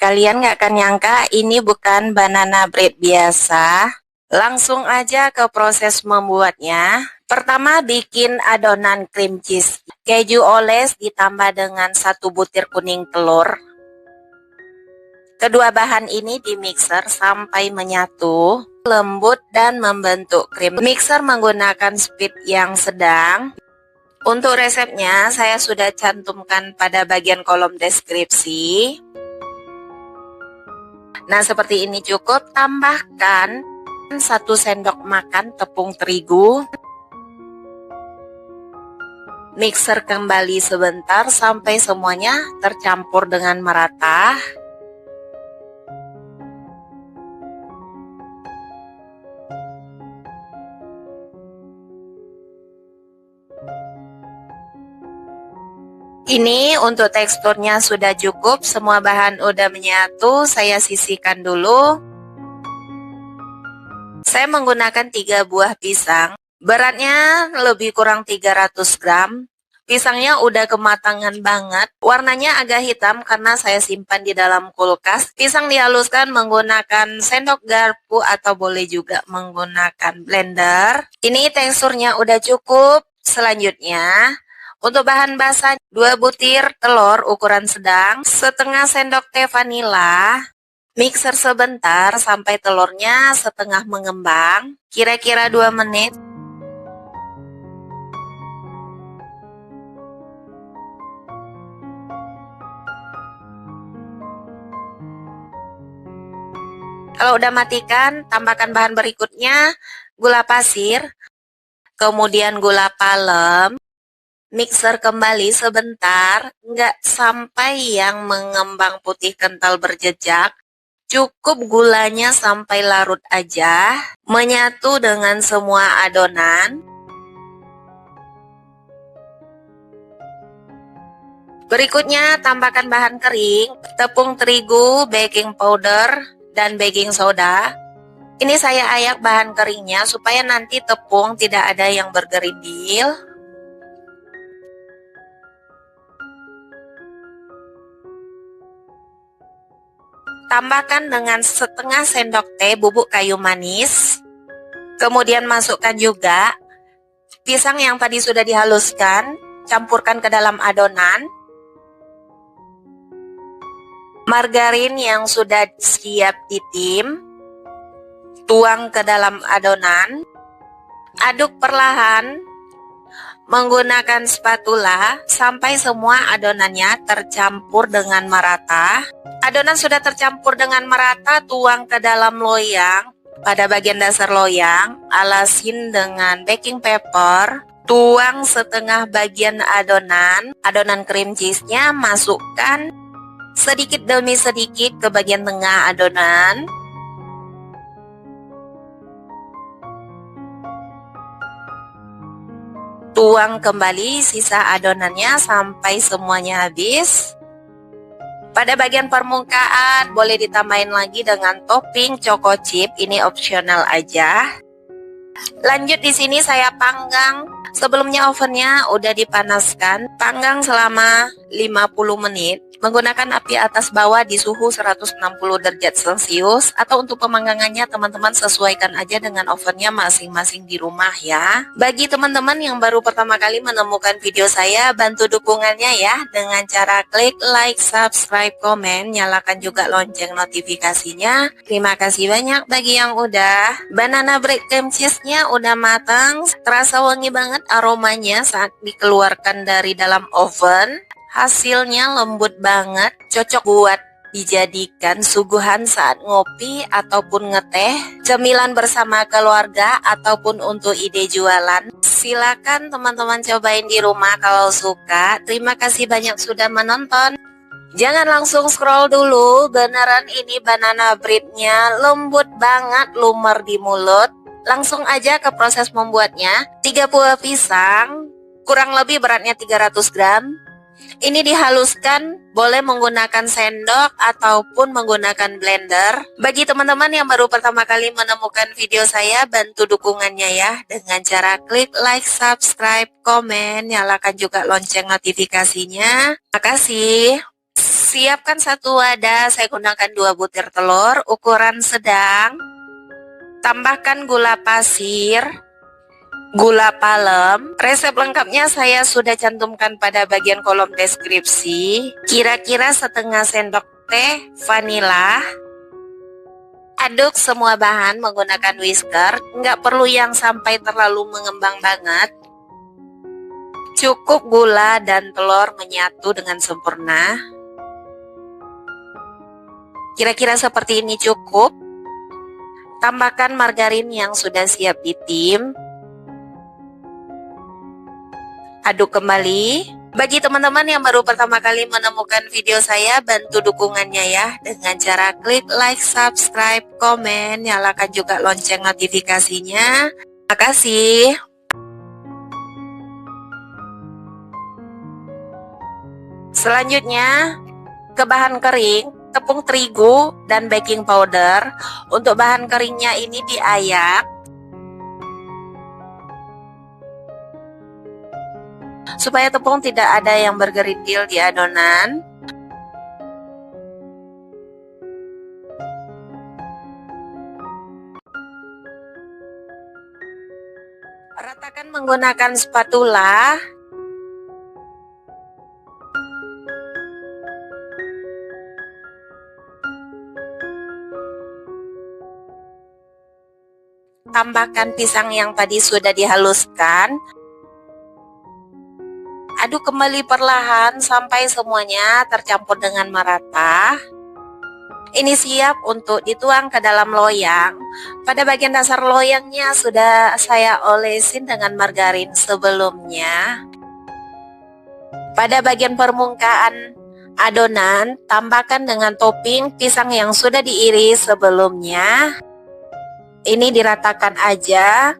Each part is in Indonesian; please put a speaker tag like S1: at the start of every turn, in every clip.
S1: Kalian nggak akan nyangka ini bukan banana bread biasa. Langsung aja ke proses membuatnya. Pertama bikin adonan cream cheese. Keju oles ditambah dengan 1 butir kuning telur. Kedua bahan ini dimixer sampai menyatu, lembut dan membentuk krim. Mixer menggunakan speed yang sedang. Untuk resepnya saya sudah cantumkan pada bagian kolom deskripsi. Nah, seperti ini cukup. Tambahkan 1 sendok makan tepung terigu. Mixer kembali sebentar sampai semuanya tercampur dengan merata. Ini untuk teksturnya sudah cukup, semua bahan udah menyatu, saya sisihkan dulu. Saya menggunakan 3 buah pisang, beratnya lebih kurang 300 gram. Pisangnya udah kematangan banget, warnanya agak hitam karena saya simpan di dalam kulkas. Pisang dihaluskan menggunakan sendok garpu atau boleh juga menggunakan blender. Ini teksturnya udah cukup. Selanjutnya, untuk bahan basah 2 butir telur ukuran sedang, setengah sendok teh vanila. Mixer sebentar sampai telurnya setengah mengembang, kira-kira 2 menit. Kalau udah matikan, tambahkan bahan berikutnya, gula pasir, kemudian gula palem. Mixer kembali sebentar, nggak sampai yang mengembang putih kental berjejak. Cukup gulanya sampai larut aja, menyatu dengan semua adonan. Berikutnya tambahkan bahan kering, tepung terigu, baking powder, dan baking soda. Ini saya ayak bahan keringnya supaya nanti tepung tidak ada yang bergerindil. Tambahkan dengan setengah sendok teh bubuk kayu manis. Kemudian masukkan juga pisang yang tadi sudah dihaluskan, campurkan ke dalam adonan. Margarin yang sudah siap ditim, tuang ke dalam adonan. Aduk perlahan menggunakan spatula sampai semua adonannya tercampur dengan merata. Adonan sudah tercampur dengan merata, tuang ke dalam loyang. Pada bagian dasar loyang, alasin dengan baking paper. Tuang setengah bagian adonan cream cheese-nya, masukkan sedikit demi sedikit ke bagian tengah adonan. Tuang kembali sisa adonannya sampai semuanya habis. Pada bagian permukaan boleh ditambahin lagi dengan topping choco chip, ini opsional aja. Lanjut di sini saya panggang. Sebelumnya ovennya udah dipanaskan, panggang selama 50 menit menggunakan api atas bawah di suhu 160 derajat Celcius, atau untuk pemanggangannya teman-teman sesuaikan aja dengan ovennya masing-masing di rumah ya. Bagi teman-teman yang baru pertama kali menemukan video saya, bantu dukungannya ya dengan cara klik like, subscribe, komen, nyalakan juga lonceng notifikasinya. Terima kasih banyak bagi yang udah. Banana bread cream cheese-nya udah matang, terasa wangi banget aromanya saat dikeluarkan dari dalam oven. Hasilnya lembut banget, cocok buat dijadikan suguhan saat ngopi ataupun ngeteh, cemilan bersama keluarga ataupun untuk ide jualan. Silakan teman-teman cobain di rumah kalau suka. Terima kasih banyak sudah menonton. Jangan langsung scroll dulu, beneran ini banana bread-nya lembut banget, lumer di mulut. Langsung aja ke proses membuatnya. 3 buah pisang, kurang lebih beratnya 300 gram. Ini dihaluskan, boleh menggunakan sendok ataupun menggunakan blender. Bagi teman-teman yang baru pertama kali menemukan video saya, bantu dukungannya ya dengan cara klik like, subscribe, komen, nyalakan juga lonceng notifikasinya. Terima kasih. Siapkan satu wadah, saya gunakan 2 butir telur ukuran sedang. Tambahkan gula pasir, gula palem. Resep lengkapnya saya sudah cantumkan pada bagian kolom deskripsi. Kira-kira setengah sendok teh vanila. Aduk semua bahan menggunakan whisker, nggak perlu yang sampai terlalu mengembang banget. Cukup gula dan telur menyatu dengan sempurna. Kira-kira seperti ini cukup. Tambahkan margarin yang sudah siap ditim. Aduk kembali. Bagi teman-teman yang baru pertama kali menemukan video saya, bantu dukungannya ya dengan cara klik like, subscribe, komen, nyalakan juga lonceng notifikasinya. Terima kasih. Selanjutnya, ke bahan kering, tepung terigu dan baking powder. Untuk bahan keringnya ini diayak. Supaya tepung tidak ada yang bergerindil di adonan. Ratakan menggunakan spatula. Tambahkan pisang yang tadi sudah dihaluskan. Aduk kembali perlahan sampai semuanya tercampur dengan merata. Ini siap untuk dituang ke dalam loyang. Pada bagian dasar loyangnya sudah saya olesin dengan margarin sebelumnya. Pada bagian permukaan adonan, tambahkan dengan topping pisang yang sudah diiris sebelumnya. Ini diratakan aja.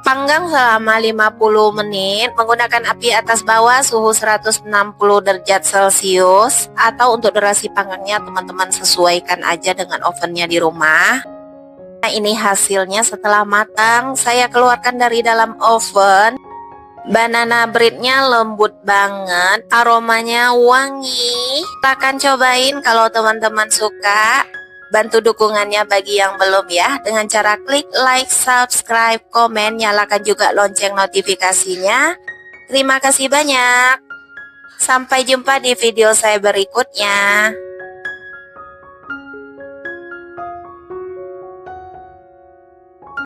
S1: Panggang selama 50 menit menggunakan api atas bawah suhu 160 derajat Celcius, atau untuk durasi panggangnya teman-teman sesuaikan aja dengan ovennya di rumah. Nah, ini hasilnya setelah matang. Saya keluarkan dari dalam oven. Banana breadnya lembut banget, aromanya wangi. Silahkan cobain kalau teman-teman suka. Bantu dukungannya bagi yang belum ya, dengan cara klik like, subscribe, komen, nyalakan juga lonceng notifikasinya. Terima kasih banyak. Sampai jumpa di video saya berikutnya.